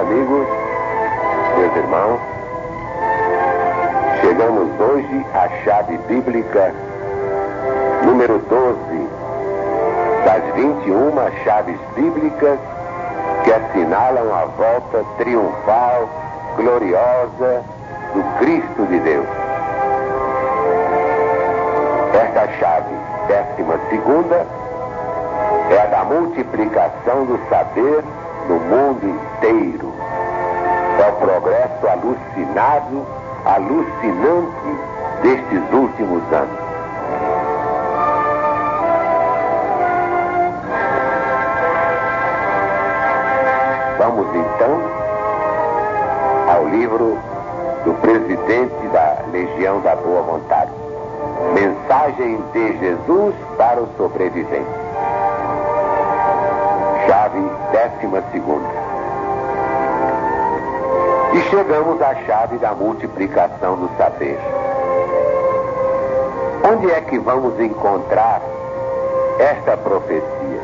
amigos, meus irmãos, chegamos hoje à chave bíblica número 12 das 21 chaves bíblicas que assinalam a volta triunfal, gloriosa do Cristo de Deus. Esta chave 12ª é a da multiplicação do saber no mundo inteiro. É o progresso alucinante destes últimos anos. Vamos então ao livro do presidente da Legião da Boa Vontade. Mensagem de Jesus para os sobreviventes. Chave 12ª. E chegamos à chave da multiplicação do saber. Onde é que vamos encontrar esta profecia?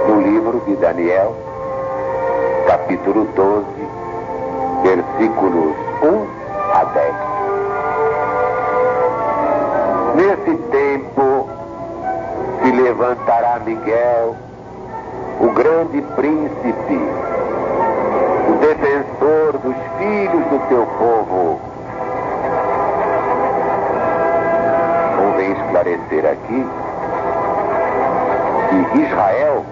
No livro de Daniel, capítulo 12, versículos 1 a 10. Nesse tempo se levantará Miguel, o grande príncipe, o defensor dos filhos do teu povo. Convém esclarecer aqui que Israel,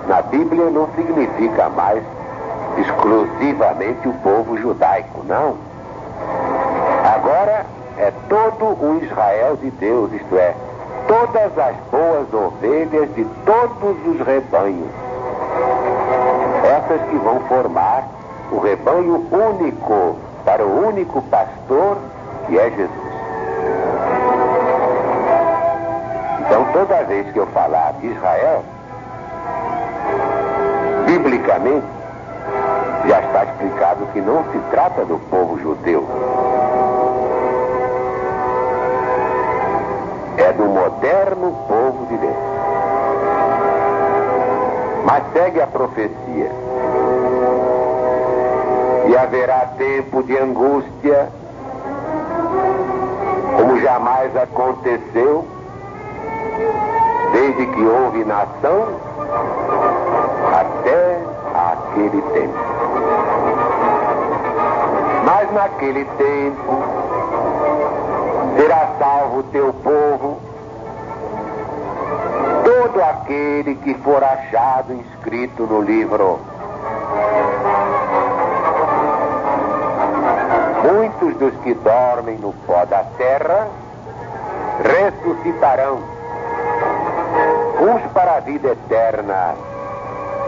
na Bíblia, não significa mais exclusivamente o povo judaico, não. Agora é todo o Israel de Deus, isto é, todas as boas ovelhas de todos os rebanhos. Essas que vão formar o rebanho único para o único pastor que é Jesus. Então, toda vez que eu falar de Israel, biblicamente, já está explicado que não se trata do povo judeu. É do moderno povo de Deus. Mas segue a profecia. E haverá tempo de angústia, como jamais aconteceu, desde que houve nação até aquele tempo. Mas naquele tempo será salvo o teu povo, todo aquele que for achado inscrito no livro. Muitos dos que dormem no pó da terra ressuscitarão, uns para a vida eterna,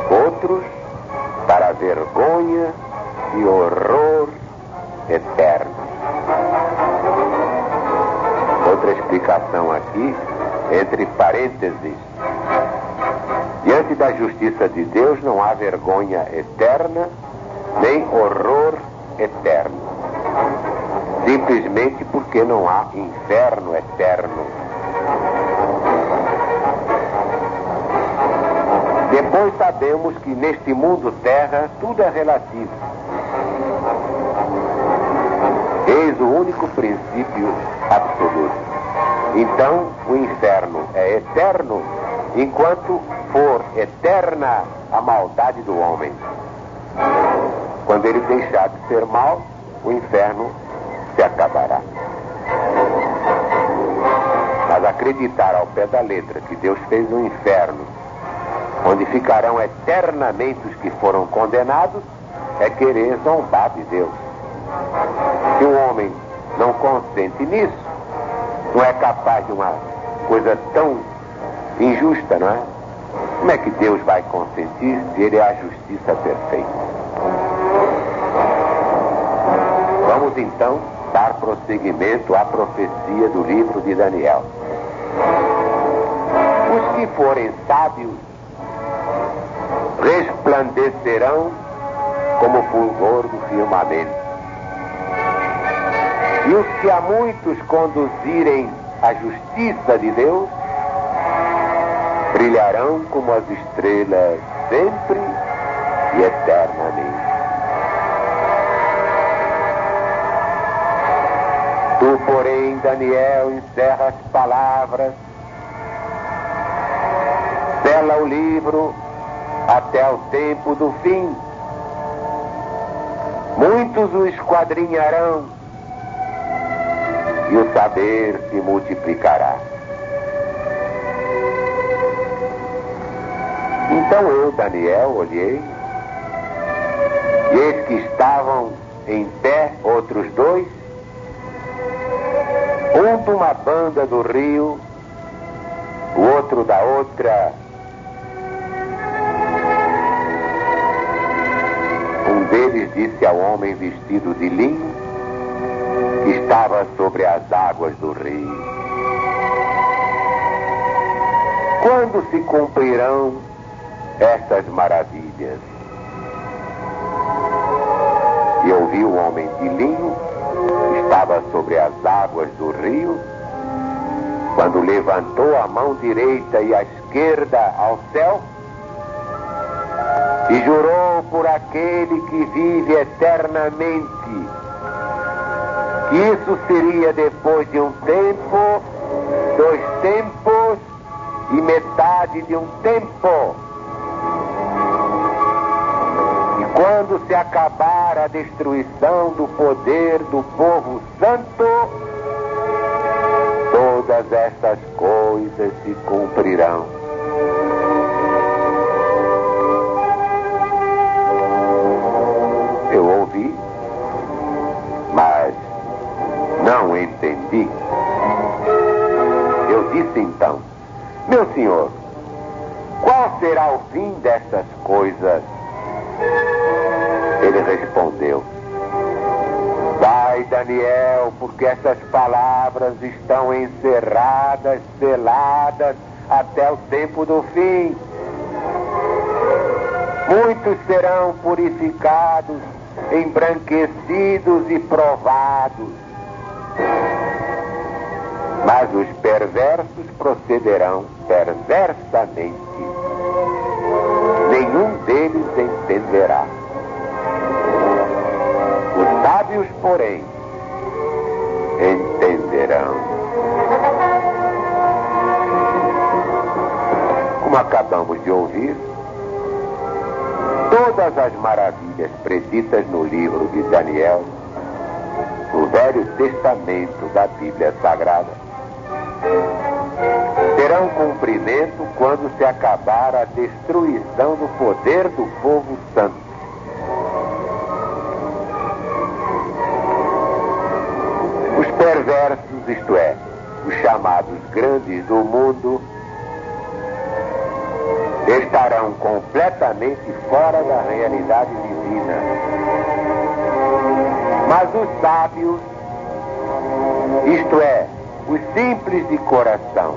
outros para a vergonha e horror eterno. Outra explicação aqui, entre parênteses. Diante da justiça de Deus não há vergonha eterna, nem horror eterno. Simplesmente porque não há inferno eterno. Depois sabemos que neste mundo terra tudo é relativo. Eis o único princípio absoluto. Então o inferno é eterno enquanto for eterna a maldade do homem. Quando ele deixar de ser mal, o inferno se acabará. Mas acreditar ao pé da letra que Deus fez um inferno onde ficarão eternamente os que foram condenados é querer zombar de Deus. Se o homem não consente nisso, não é capaz de uma coisa tão injusta, não é? Como é que Deus vai consentir se Ele é a justiça perfeita? Vamos então dar prosseguimento à profecia do livro de Daniel. Os que forem sábios resplandecerão como o fulgor do firmamento. E os que a muitos conduzirem à justiça de Deus brilharão como as estrelas sempre e eternamente. Tu, porém, Daniel, encerra as palavras, sela o livro até o tempo do fim. Muitos o esquadrinharão e o saber se multiplicará. Então eu, Daniel, olhei, e eis que estavam em pé outros dois, um de uma banda do rio, o outro da outra. Um deles disse ao homem vestido de linho, que estava sobre as águas do rio: quando se cumprirão estas maravilhas? E eu vi o homem de linho, que estava sobre as águas do rio, quando levantou a mão direita e a esquerda ao céu, e jurou por aquele que vive eternamente, que isso seria depois de um tempo, 2 tempos e metade de um tempo. E quando se acabar a destruição do poder do povo santo, todas estas coisas se cumprirão. Eu ouvi, mas não entendi. Eu disse então: meu senhor, qual será o fim destas coisas? Ele respondeu: vai, Daniel, porque essas palavras estão encerradas, seladas até o tempo do fim. Muitos serão purificados, embranquecidos e provados, mas os perversos procederão perversamente. Nenhum deles entenderá. Os sábios, porém, entenderão. Como acabamos de ouvir, todas as maravilhas preditas no livro de Daniel, no Velho Testamento da Bíblia Sagrada, terão cumprimento quando se acabar a destruição do poder do povo santo. Os perversos, isto é, os chamados grandes do mundo, estarão completamente fora da realidade divina. Mas os sábios, isto é, os simples de coração,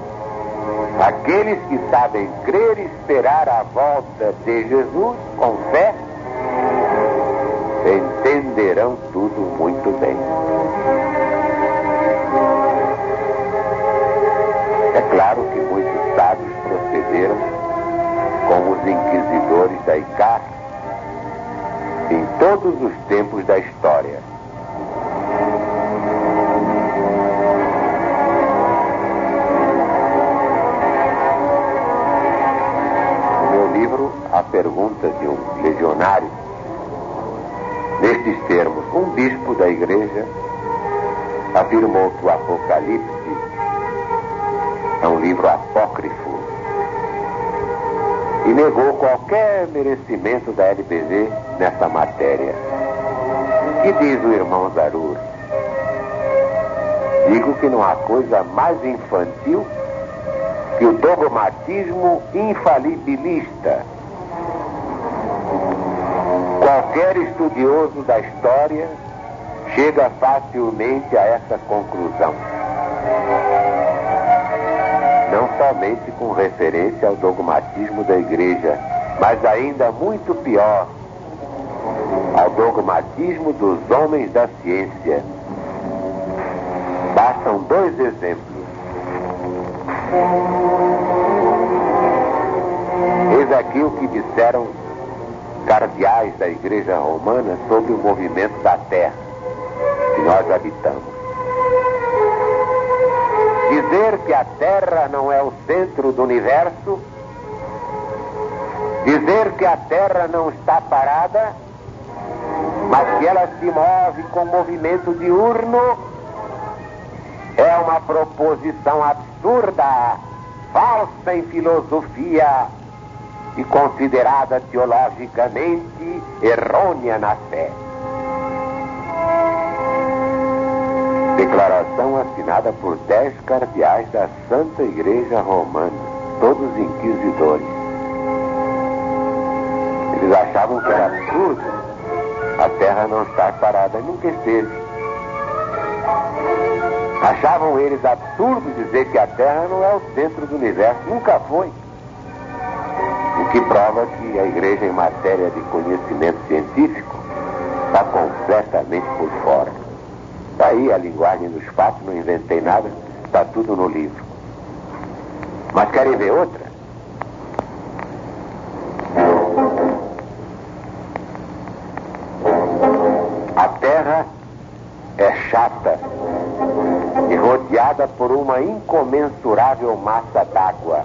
aqueles que sabem crer e esperar a volta de Jesus com fé, entenderão tudo muito bem. É claro que muitos sábios procederam como os inquisidores da ICAR em todos os tempos da história. No meu livro, A Pergunta de um Legionário, nestes termos, um bispo da igreja afirmou que o Apocalipse é um livro apócrifo e negou qualquer merecimento da LBV nessa matéria. Que diz o irmão Zarur? Digo que não há coisa mais infantil que o dogmatismo infalibilista. Qualquer estudioso da história chega facilmente a essa conclusão. Não somente com referência ao dogmatismo da igreja, mas ainda muito pior, ao dogmatismo dos homens da ciência. Bastam 2 exemplos. Eis aqui o que disseram cardeais da igreja romana sobre o movimento da Terra que nós habitamos. Dizer que a Terra não é o centro do universo, dizer que a Terra não está parada, mas que ela se move com movimento diurno, é uma proposição absurda, falsa em filosofia e considerada teologicamente errônea na fé. Declaração assinada por 10 cardeais da Santa Igreja Romana, todos inquisidores. Eles achavam que era absurdo a Terra não estar parada, nunca esteve. Achavam eles absurdo dizer que a Terra não é o centro do universo, nunca foi. O que prova que a Igreja, em matéria de conhecimento científico, está completamente por fora. Daí a linguagem dos fatos, não inventei nada, está tudo no livro. Mas querem ver outra? A Terra é chata e rodeada por uma incomensurável massa d'água.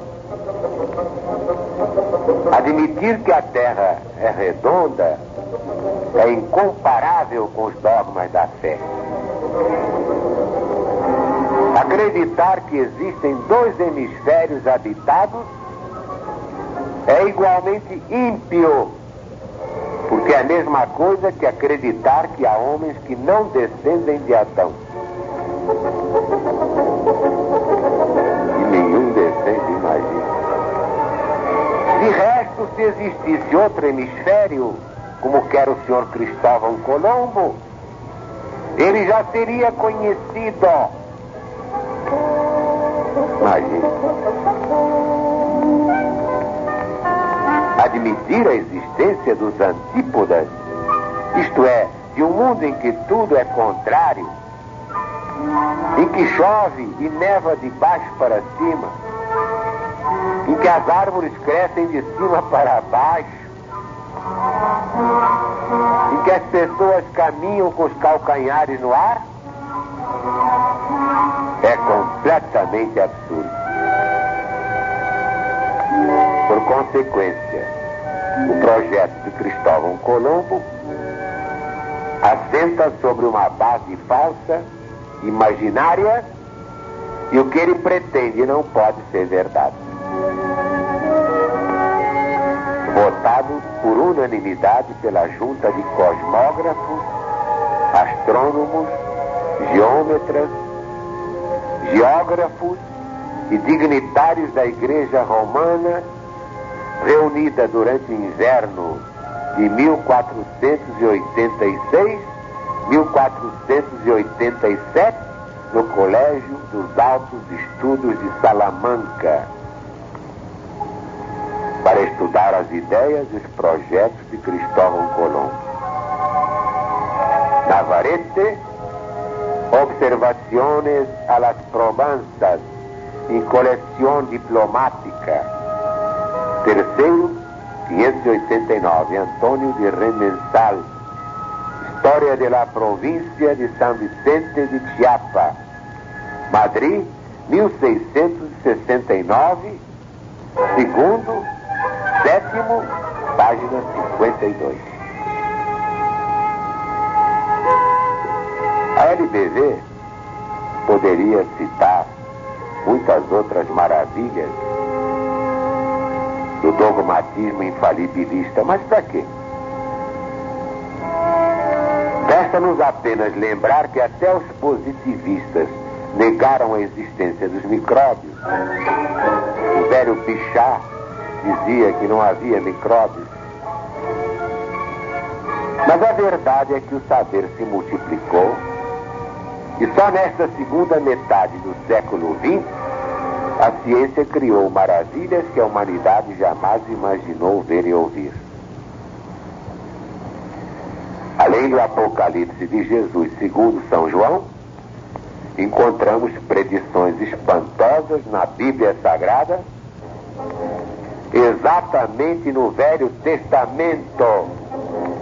Admitir que a Terra é redonda é incomparável com os dogmas da fé. Acreditar que existem 2 hemisférios habitados é igualmente ímpio, porque é a mesma coisa que acreditar que há homens que não descendem de Adão. E nenhum descende, imagina. De resto, se existisse outro hemisfério, como quer o senhor Cristóvão Colombo, ele já teria conhecido. Imagina. Admitir a existência dos antípodas, isto é, de um mundo em que tudo é contrário, em que chove e neva de baixo para cima, em que as árvores crescem de cima para baixo, em que as pessoas caminham com os calcanhares no ar, é completamente absurdo. Por consequência, o projeto de Cristóvão Colombo assenta sobre uma base falsa, imaginária, e o que ele pretende não pode ser verdade. Votado por unanimidade pela junta de cosmógrafos, astrônomos, geômetras, geógrafos e dignitários da Igreja Romana, reunida durante o inverno de 1486-1487 no Colégio dos Altos Estudos de Salamanca, para estudar as ideias e os projetos de Cristóvão Colombo. Navarrete, Observaciones a las Provenças em Coleção Diplomática. Terceiro, 589, Antônio de Remensal. História de la Província de São Vicente de Chiapa. Madrid, 1669. Segundo, sétimo, página 52. A LBV poderia citar muitas outras maravilhas do dogmatismo infalibilista, mas para quê? Resta-nos apenas lembrar que até os positivistas negaram a existência dos micróbios. O velho Bichat dizia que não havia micróbios. Mas a verdade é que o saber se multiplicou e só nesta segunda metade do século XX a ciência criou maravilhas que a humanidade jamais imaginou ver e ouvir. Além do Apocalipse de Jesus segundo São João, encontramos predições espantosas na Bíblia Sagrada, exatamente no Velho Testamento,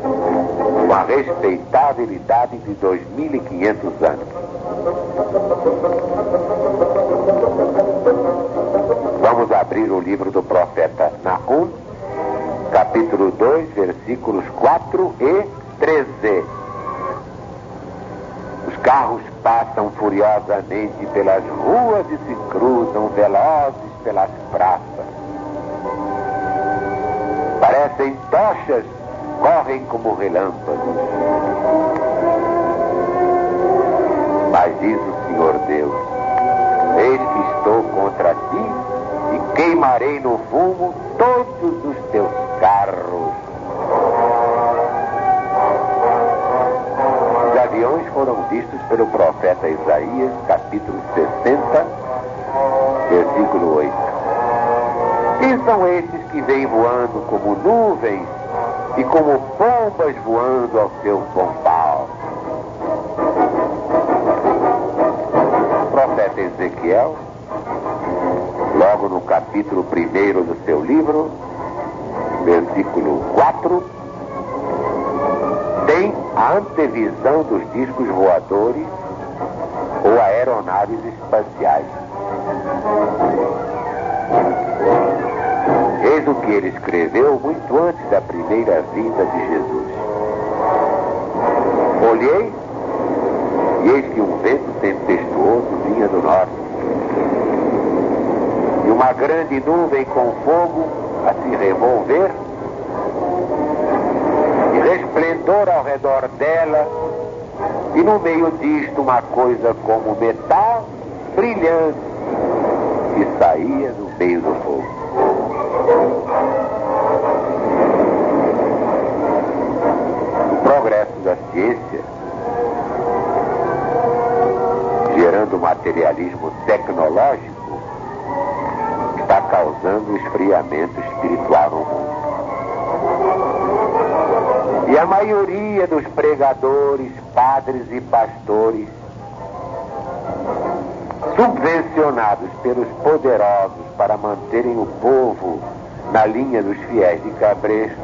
com a respeitável idade de 2500 anos. abrir o livro do profeta Naum, capítulo 2, versículos 4 e 13. Os carros passam furiosamente pelas ruas e se cruzam velozes pelas praças. Parecem tochas, correm como relâmpagos. Mas diz o Senhor Deus: eis que estou contra ti e queimarei no fumo todos os teus carros. Os aviões foram vistos pelo profeta Isaías, capítulo 60, versículo 8. Quem são esses que vêm voando como nuvens e como pombas voando ao seu pombal? O profeta Ezequiel, logo no capítulo 1 do seu livro, versículo 4, tem a antevisão dos discos voadores ou aeronaves espaciais. Eis o que ele escreveu muito antes da primeira vinda de Jesus. Olhei, e eis que um vento tempestuoso vinha do norte, e uma grande nuvem com fogo a se revolver, e resplendor ao redor dela, e no meio disto uma coisa como metal brilhante que saía do meio do fogo. O progresso da ciência, gerando materialismo tecnológico, está causando esfriamento espiritual no mundo. E a maioria dos pregadores, padres e pastores, subvencionados pelos poderosos para manterem o povo na linha dos fiéis de cabresto,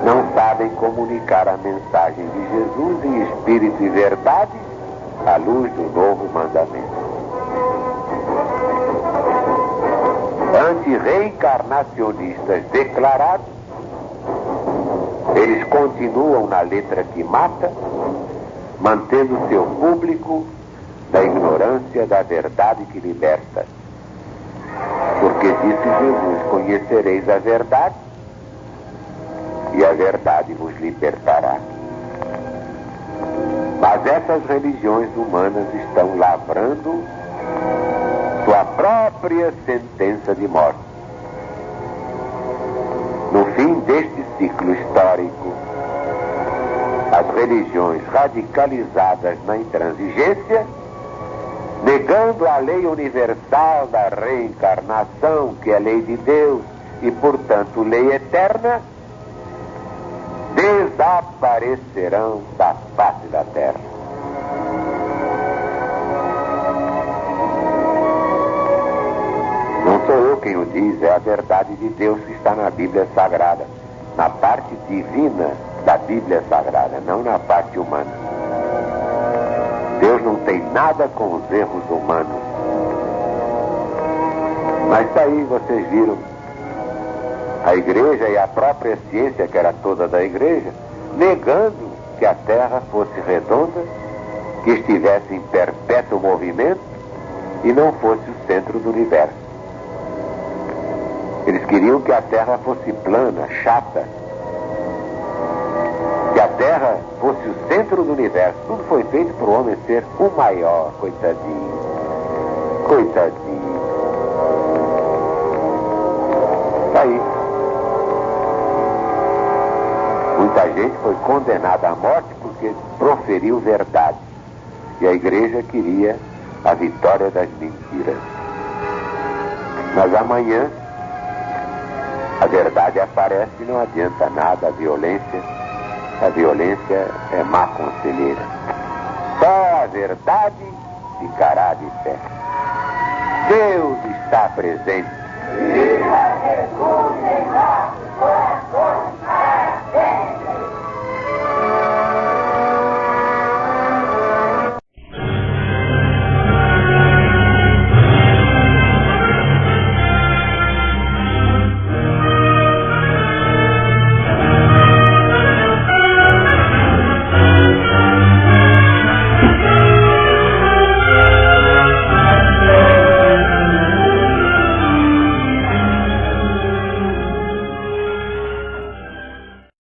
não sabem comunicar a mensagem de Jesus em espírito e verdade à luz do novo mandamento. Antirreencarnacionistas declarados, eles continuam na letra que mata, mantendo seu público da ignorância da verdade que liberta. Porque disse Jesus: conhecereis a verdade, e a verdade vos libertará. Mas essas religiões humanas estão lavrando sua própria sentença de morte. No fim deste ciclo histórico, as religiões radicalizadas na intransigência, negando a lei universal da reencarnação, que é lei de Deus e, portanto, lei eterna, desaparecerão da face da terra. Não sou eu quem o diz, é a verdade de Deus que está na Bíblia Sagrada, na parte divina da Bíblia Sagrada, não na parte humana. Deus não tem nada com os erros humanos. Mas está aí, vocês viram, a igreja e a própria ciência, que era toda da igreja, negando que a Terra fosse redonda, que estivesse em perpétuo movimento e não fosse o centro do universo. Eles queriam que a Terra fosse plana, chata, que a Terra fosse o centro do universo. Tudo foi feito para o homem ser o maior, coitadinho. Coitadinho. Tá aí. Muita gente foi condenada à morte porque proferiu verdade. E a igreja queria a vitória das mentiras. Mas amanhã a verdade aparece e não adianta nada. A violência é má conselheira. Só a verdade ficará de pé. Deus está presente.